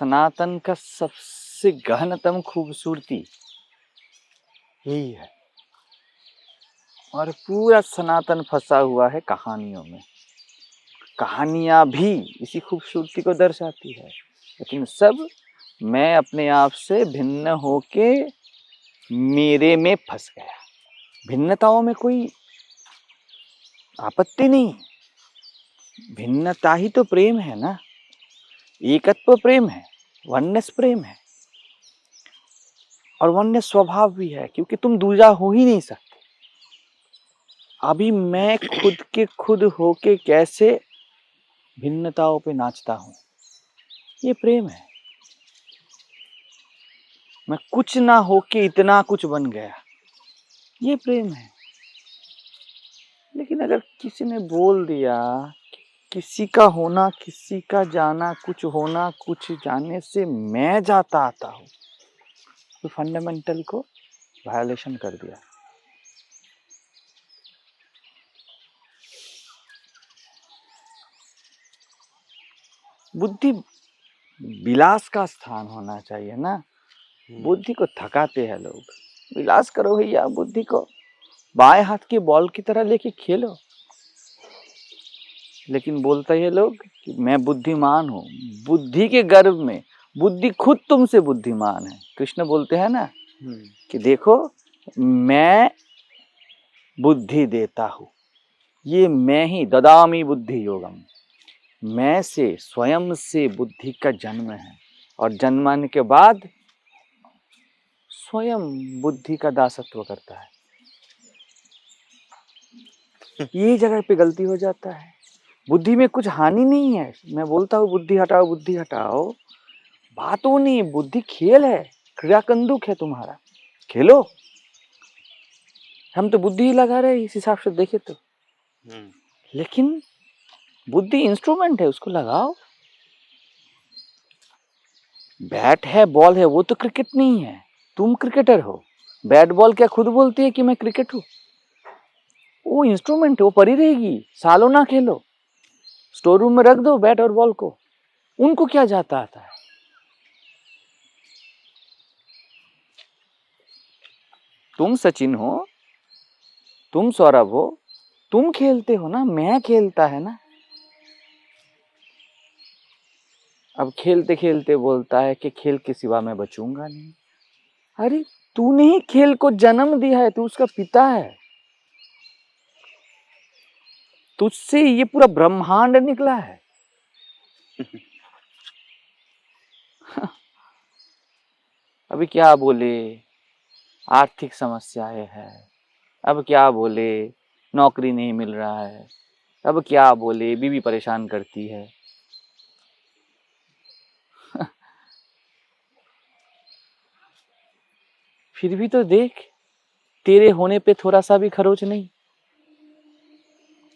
सनातन का सबसे गहनतम खूबसूरती यही है। और पूरा सनातन फंसा हुआ है कहानियों में। कहानियां भी इसी खूबसूरती को दर्शाती है, लेकिन सब मैं अपने आप से भिन्न होके मेरे में फंस गया। भिन्नताओं में कोई आपत्ति नहीं, भिन्नता ही तो प्रेम है ना, एकत्व प्रेम है, वननेस प्रेम है। और वननेस स्वभाव भी है, क्योंकि तुम दूजा हो ही नहीं सकते। अभी मैं खुद के खुद होके कैसे भिन्नताओं पे नाचता हूं, ये प्रेम है। मैं कुछ ना होके इतना कुछ बन गया, ये प्रेम है। लेकिन अगर किसी ने बोल दिया किसी का होना, किसी का जाना, कुछ होना, कुछ जाने से मैं जाता आता हूं, तो फंडामेंटल को वायलेशन कर दिया। बुद्धि विलास का स्थान होना चाहिए ना। बुद्धि को थकाते हैं लोग। विलास करो भैया, बुद्धि को बाएं हाथ की बॉल की तरह लेके खेलो। लेकिन बोलते हैं लोग कि मैं बुद्धिमान हूं। बुद्धि के गर्भ में बुद्धि खुद तुमसे बुद्धिमान है। कृष्ण बोलते हैं ना कि देखो मैं बुद्धि देता हूं, ये मैं ही ददामी बुद्धि योगम। मैं से, स्वयं से बुद्धि का जन्म है, और जन्माने के बाद स्वयं बुद्धि का दासत्व करता है। ये जगह पे गलती हो जाता है। बुद्धि में कुछ हानि नहीं है। मैं बोलता हूँ बुद्धि हटाओ, बुद्धि हटाओ, बात वो नहीं। बुद्धि खेल है, क्रिया कंदुक है तुम्हारा, खेलो। हम तो बुद्धि ही लगा रहे इस हिसाब से देखे तो। लेकिन बुद्धि इंस्ट्रूमेंट है, उसको लगाओ। बैट है, बॉल है, वो तो क्रिकेट नहीं है। तुम क्रिकेटर हो। बैट बॉल क्या खुद बोलती है कि मैं क्रिकेट हूं? वो इंस्ट्रूमेंट है, वो पड़ी रहेगी। सालों ना खेलो, स्टोर रूम में रख दो बैट और बॉल को, उनको क्या जाता आता है। तुम सचिन हो, तुम सौरभ हो, तुम खेलते हो ना, मैं खेलता है ना। अब खेलते खेलते बोलता है कि खेल के सिवा मैं बचूंगा नहीं। अरे तूने ही खेल को जन्म दिया है, तू उसका पिता है। तुझसे ये पूरा ब्रह्मांड निकला है। अभी क्या बोले, आर्थिक समस्याएं है। अब क्या बोले, नौकरी नहीं मिल रहा है। अब क्या बोले, बीवी परेशान करती है। फिर भी तो देख, तेरे होने पे थोड़ा सा भी खरोच नहीं।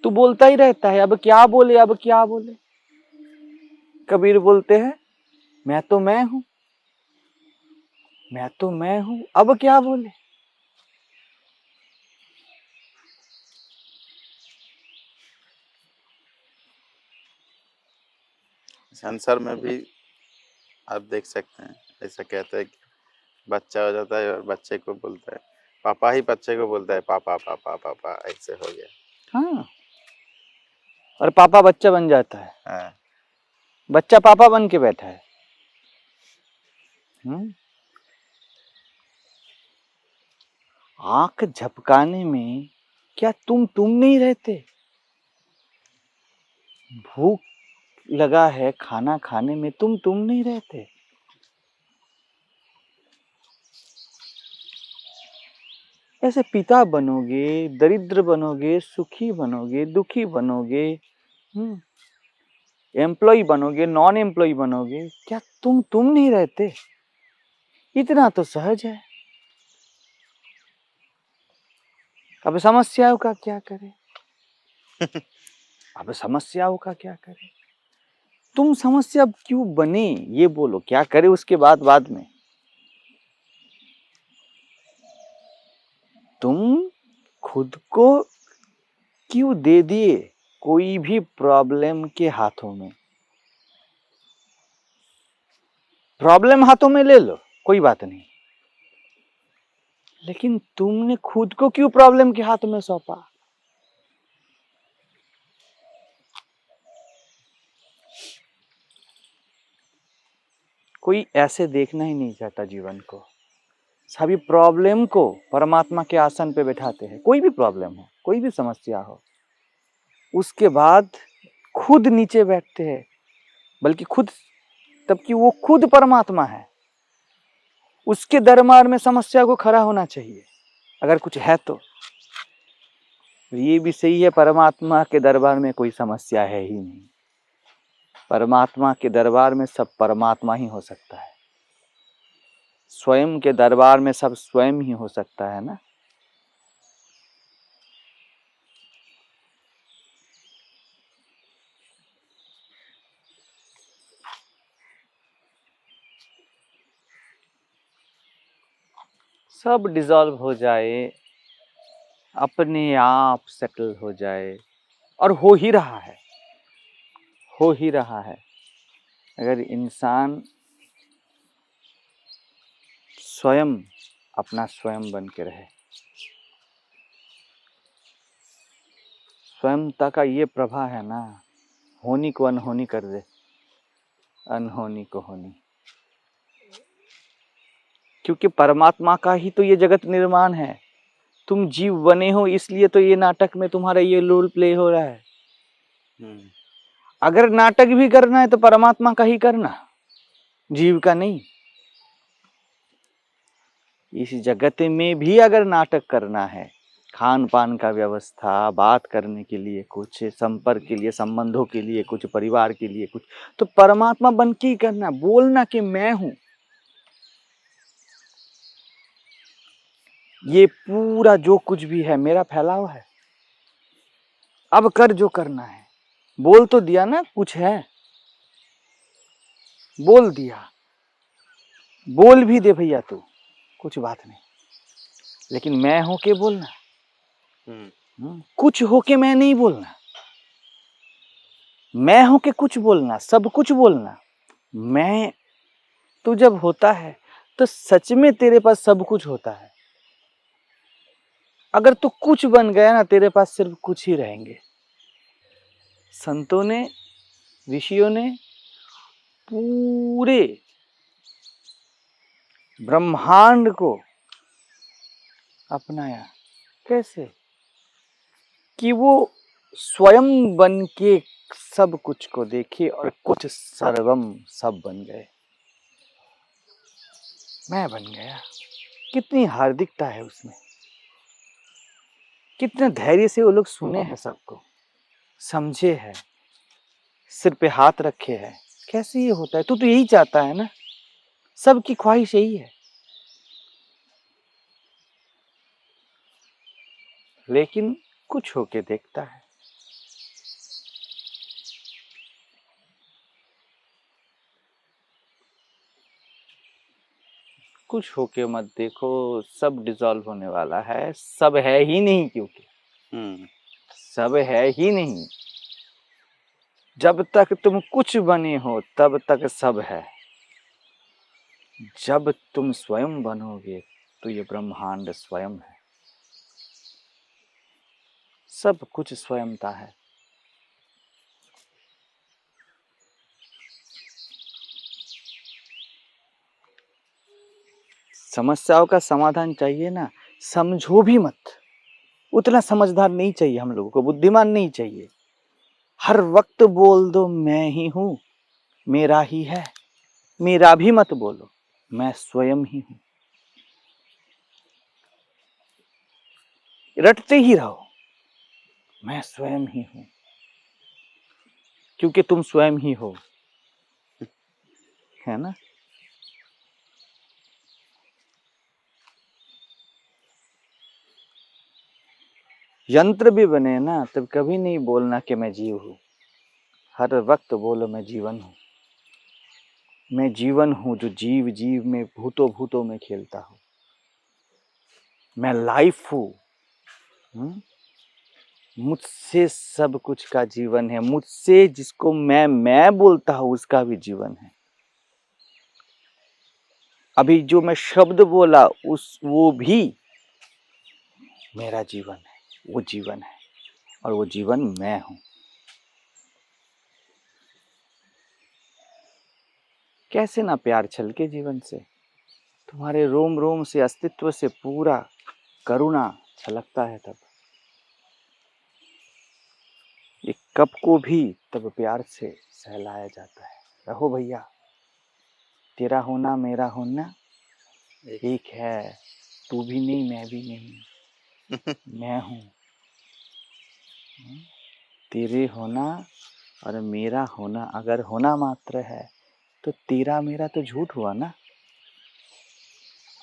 तू बोलता ही रहता है अब क्या बोले, अब क्या बोले। कबीर बोलते हैं मैं तो मैं हूं, मैं तो मैं हूं, अब क्या बोले। संसार में भी आप देख सकते हैं, ऐसा कहते हैं कि बच्चा हो जाता है और बच्चे को बोलता है, पापा ही बच्चे को बोलता है पापा पापा पापा, ऐसे हो गया। हाँ, और पापा बच्चा बन जाता है। हाँ। बच्चा पापा बन के बैठा है। आंख झपकाने में क्या तुम नहीं रहते? भूख लगा है, खाना खाने में तुम नहीं रहते? ऐसे पिता बनोगे, दरिद्र बनोगे, सुखी बनोगे, दुखी बनोगे, एम्प्लॉय बनोगे, नॉन एम्प्लॉय बनोगे, क्या तुम नहीं रहते? इतना तो सहज है। अब समस्याओं का क्या करें? अब समस्याओं का क्या करें? तुम समस्या क्यों बने ये बोलो, क्या करे उसके बाद में। तुम खुद को क्यों दे दिए कोई भी प्रॉब्लम के हाथों में? प्रॉब्लम हाथों में ले लो, कोई बात नहीं, लेकिन तुमने खुद को क्यों प्रॉब्लम के हाथ में सौंपा? कोई ऐसे देखना ही नहीं चाहता जीवन को। सभी प्रॉब्लम को परमात्मा के आसन पे बैठाते हैं। कोई भी प्रॉब्लम हो, कोई भी समस्या हो, उसके बाद खुद नीचे बैठते हैं, बल्कि खुद, तब कि वो खुद परमात्मा है, उसके दरबार में समस्या को खड़ा होना चाहिए अगर कुछ है तो। ये भी सही है, परमात्मा के दरबार में कोई समस्या है ही नहीं। परमात्मा के दरबार में सब परमात्मा ही हो सकता है। स्वयं के दरबार में सब स्वयं ही हो सकता है ना। सब डिसॉल्व हो जाए, अपने आप सेटल हो जाए, और हो ही रहा है, हो ही रहा है। अगर इंसान स्वयं अपना स्वयं बन के रहे। स्वयंता का ये प्रभा है ना, होनी को अनहोनी कर दे, अनहोनी को होनी। क्योंकि परमात्मा का ही तो ये जगत निर्माण है। तुम जीव बने हो, इसलिए तो ये नाटक में तुम्हारा ये रोल प्ले हो रहा है। अगर नाटक भी करना है तो परमात्मा का ही करना, जीव का नहीं। इस जगत में भी अगर नाटक करना है, खान पान का व्यवस्था, बात करने के लिए कुछ, संपर्क के लिए, संबंधों के लिए कुछ, परिवार के लिए कुछ, तो परमात्मा बन के ही करना। बोलना कि मैं हूं, ये पूरा जो कुछ भी है मेरा फैलाव है, अब कर जो करना है। बोल तो दिया ना कुछ है, बोल दिया, बोल भी दे भैया तू, कुछ बात नहीं, लेकिन मैं हूं के बोलना। कुछ हो के मैं नहीं बोलना, मैं हूं के कुछ बोलना, सब कुछ बोलना। मैं तो जब होता है तो सच में तेरे पास सब कुछ होता है। अगर तू कुछ बन गया ना, तेरे पास सिर्फ कुछ ही रहेंगे। संतों ने, ऋषियों ने पूरे ब्रह्मांड को अपनाया। कैसे? कि वो स्वयं बन के सब कुछ को देखे और कुछ सर्वम सब बन गए। मैं बन गया। कितनी हार्दिकता है उसमें, कितने धैर्य से वो लोग सुने हैं, सबको समझे हैं, सिर पे हाथ रखे हैं। कैसे ये होता है? तू तो यही चाहता है ना, सबकी ख्वाहिश यही है। लेकिन कुछ होके देखता है। कुछ होके मत देखो, सब डिसॉल्व होने वाला है। सब है ही नहीं, क्योंकि सब है ही नहीं। जब तक तुम कुछ बने हो तब तक सब है। जब तुम स्वयं बनोगे तो ये ब्रह्मांड स्वयं है, सब कुछ स्वयंता है। समस्याओं का समाधान चाहिए ना, समझो भी मत। उतना समझदार नहीं चाहिए हम लोगों को, बुद्धिमान नहीं चाहिए। हर वक्त बोल दो मैं ही हूं, मेरा ही है। मेरा भी मत बोलो, मैं स्वयं ही हूं। रटते ही रहो मैं स्वयं ही हूं, क्योंकि तुम स्वयं ही हो, है ना। यंत्र भी बने ना, तब कभी नहीं बोलना कि मैं जीव हूं। हर वक्त बोलो मैं जीवन हूं। मैं जीवन हूं जो जीव जीव में, भूतों भूतों में खेलता हूं। मैं लाइफ हूं। मुझसे सब कुछ का जीवन है। मुझसे जिसको मैं बोलता हूं उसका भी जीवन है। अभी जो मैं शब्द बोला वो भी मेरा जीवन है, वो जीवन है, और वो जीवन मैं हूं। कैसे ना प्यार छलके जीवन से, तुम्हारे रोम रोम से, अस्तित्व से पूरा करुणा छलकता है तब। एक कप को भी तब प्यार से सहलाया जाता है। रहो भैया, तेरा होना मेरा होना एक है, तू भी नहीं मैं भी नहीं, मैं हूं। तेरे होना और मेरा होना अगर होना मात्र है तो तेरा मेरा तो झूठ हुआ ना।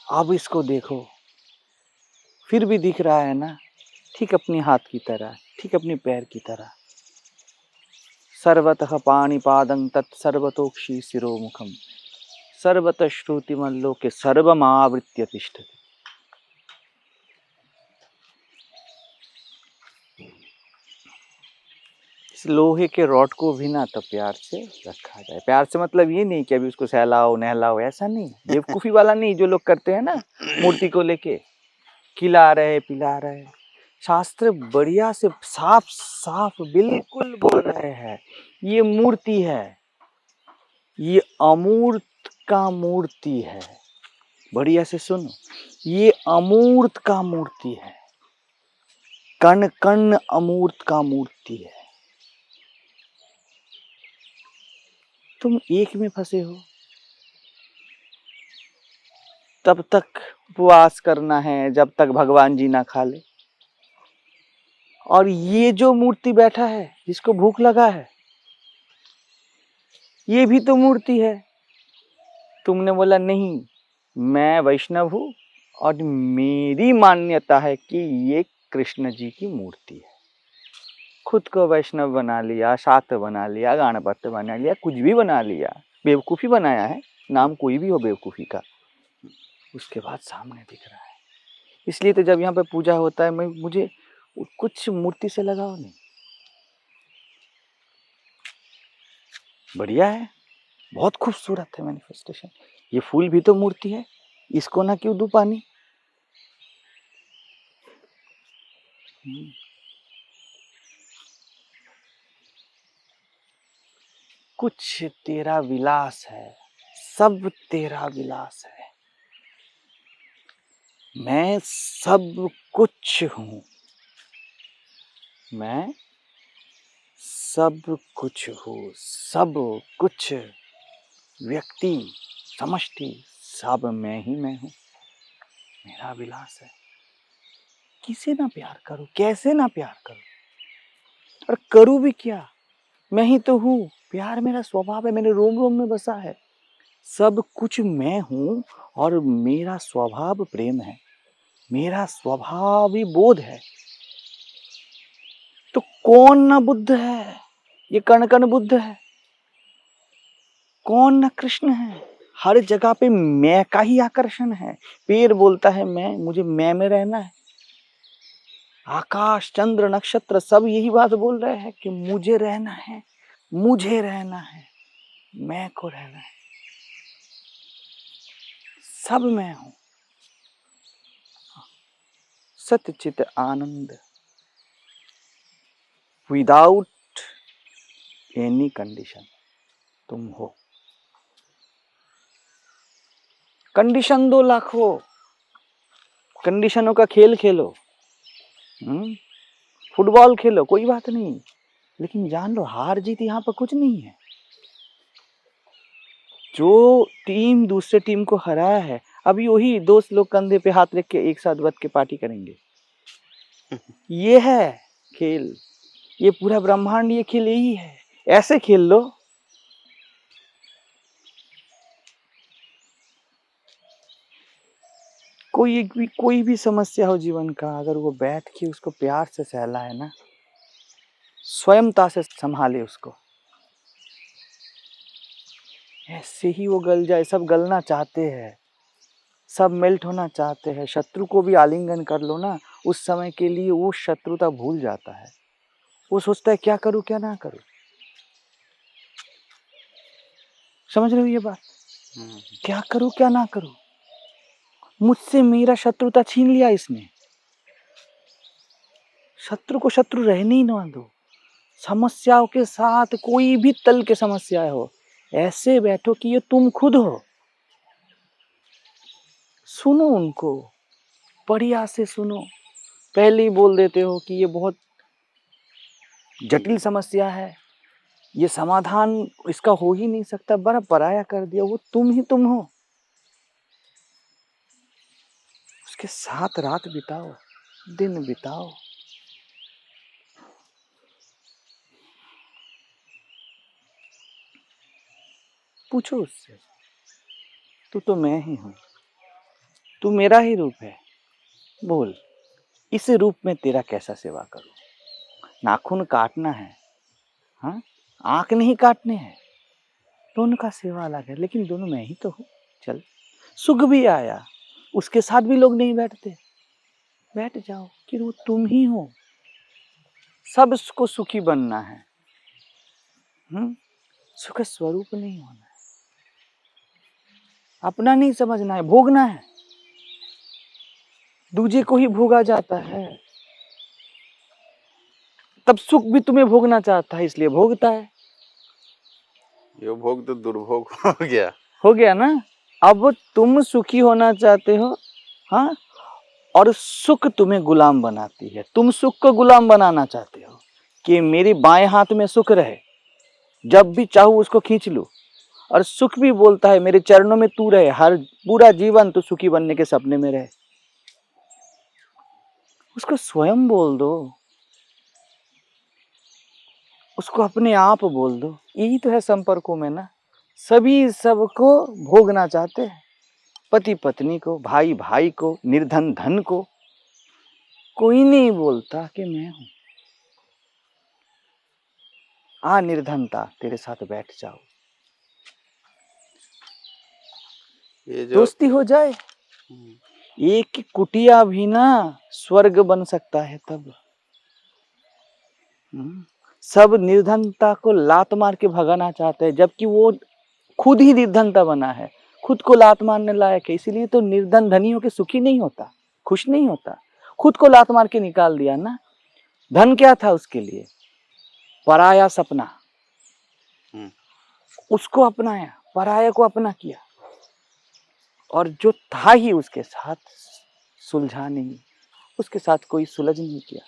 अब इसको देखो, फिर भी दिख रहा है ना, ठीक अपने हाथ की तरह, ठीक अपने पैर की तरह। सर्वतः पाणिपादं तत् सर्वतोक्षि शिरोमुखम सर्वतः श्रुतिमल्लोके सर्वमावृत्य तिष्ठति। इस लोहे के रॉड को भी ना तब प्यार से रखा जाए। प्यार से मतलब ये नहीं कि अभी उसको सहलाओ नहलाओ, ऐसा नहीं, बेवकूफी वाला नहीं जो लोग करते हैं ना, मूर्ति को लेके खिला रहे पिला रहे। शास्त्र बढ़िया से साफ साफ बिल्कुल बोल रहे हैं, ये मूर्ति है, ये अमूर्त का मूर्ति है। बढ़िया से सुनो, ये अमूर्त का मूर्ति है, कण कण अमूर्त का मूर्ति है। तुम एक में फंसे हो, तब तक उपवास करना है जब तक भगवान जी ना खा ले। और ये जो मूर्ति बैठा है, जिसको भूख लगा है, ये भी तो मूर्ति है। तुमने बोला नहीं, मैं वैष्णव हूं और मेरी मान्यता है कि ये कृष्ण जी की मूर्ति है। खुद को वैष्णव बना लिया, शाक्त बना लिया, गणपत बना लिया, कुछ भी बना लिया, बेवकूफ़ी बनाया है, नाम कोई भी हो बेवकूफ़ी का। उसके बाद सामने दिख रहा है। इसलिए तो जब यहाँ पे पूजा होता है, मुझे कुछ मूर्ति से लगाव नहीं। बढ़िया है, बहुत खूबसूरत है मैनिफेस्टेशन। ये फूल भी तो मूर्ति है, इसको ना क्यों दूं पानी। कुछ तेरा विलास है, सब तेरा विलास है। मैं सब कुछ हूं, मैं सब कुछ हूँ, सब कुछ, व्यक्ति समष्टि सब मैं ही मैं हूँ। मेरा विलास है। किसे ना प्यार करूं, कैसे ना प्यार करूं, और करूं भी क्या, मैं ही तो हूँ। प्यार मेरा स्वभाव है, मेरे रोम रोम में बसा है। सब कुछ मैं हूँ और मेरा स्वभाव प्रेम है, मेरा स्वभाव ही बोध है। तो कौन ना बुद्ध है, ये कण कण बुद्ध है। कौन ना कृष्ण है, हर जगह पे मैं का ही आकर्षण है। पेड़ बोलता है मैं, मुझे मैं में रहना है। आकाश चंद्र नक्षत्र सब यही बात बोल रहे हैं कि मुझे रहना है, मुझे रहना है, मैं को रहना है। सब मैं हूं, सतचित आनंद, विदाउट एनी कंडीशन तुम हो। कंडीशन दो लाखों, कंडीशनों का खेल खेलो, फुटबॉल खेलो, कोई बात नहीं, लेकिन जान लो हार जीत यहाँ पर कुछ नहीं है। जो टीम दूसरे टीम को हराया है, अभी वही दोस्त लोग कंधे पे हाथ रख के एक साथ बैठ के पार्टी करेंगे। ये है खेल, ये पूरा ब्रह्मांड, ये खेल यही है। ऐसे खेल लो। कोई भी समस्या हो जीवन का, अगर वो बैठ के उसको प्यार से सहलाए ना, स्वयंता से संभाले उसको, ऐसे ही वो गल जाए। सब गलना चाहते हैं, सब मेल्ट होना चाहते हैं। शत्रु को भी आलिंगन कर लो ना, उस समय के लिए वो शत्रुता भूल जाता है। वो सोचता है क्या करूं क्या ना करूं। समझ रहे हो ये बात, क्या करूं क्या ना करूं। मुझसे मेरा शत्रुता छीन लिया इसने। शत्रु को शत्रु रहने ही ना दो। समस्याओं के साथ कोई भी तल के समस्या हो, ऐसे बैठो कि ये तुम खुद हो। सुनो उनको, बढ़िया से सुनो। पहले ही बोल देते हो कि ये बहुत जटिल समस्या है, ये समाधान इसका हो ही नहीं सकता, बड़ा पराया कर दिया। वो तुम ही तुम हो। उसके साथ रात बिताओ, दिन बिताओ। पूछो उससे, तू तो मैं ही हूं, तू मेरा ही रूप है। बोल, इस रूप में तेरा कैसा सेवा करूं? नाखून काटना है, हाँ, आंख नहीं काटने हैं। दोनों का सेवा अलग है, लेकिन दोनों मैं ही तो हूँ। चल, सुख भी आया, उसके साथ भी लोग नहीं बैठते। बैठ जाओ कि वो तुम ही हो। सबको सुखी बनना है, सुख स्वरूप नहीं होना है। अपना नहीं समझना है, भोगना है। दूजे को ही भोगा जाता है, तब सुख भी तुम्हें भोगना चाहता है, इसलिए भोगता है। ये भोग तो दुर्भोग हो गया। हो गया ना। अब तुम सुखी होना चाहते हो, हाँ, और सुख तुम्हें गुलाम बनाती है। तुम सुख को गुलाम बनाना चाहते हो कि मेरे बाएं हाथ में सुख रहे, जब भी चाहूं उसको खींच लूं। और सुख भी बोलता है मेरे चरणों में तू रहे, हर पूरा जीवन तू सुखी बनने के सपने में रहे। उसको स्वयं बोल दो, उसको अपने आप बोल दो। यही तो है संपर्कों में ना। सभी सबको भोगना चाहते हैं, पति पत्नी को, भाई भाई को, निर्धन धन को। कोई नहीं बोलता कि मैं हूं। आ निर्धनता, तेरे साथ बैठ जाओ, ये जो दोस्ती हो जाए। एक कुटिया भी ना स्वर्ग बन सकता है तब। सब निर्धनता को लात मार के भगाना चाहते हैं, जबकि वो खुद ही निर्धनता बना है, खुद को लात मारने लायक है। इसीलिए तो निर्धन धनियों के सुखी नहीं होता, खुश नहीं होता। खुद को लात मार के निकाल दिया ना। धन क्या था उसके लिए? पराया सपना, उसको अपनाया, पराया को अपना किया, और जो था ही उसके साथ सुलझा नहीं, उसके साथ कोई सुलझ नहीं किया।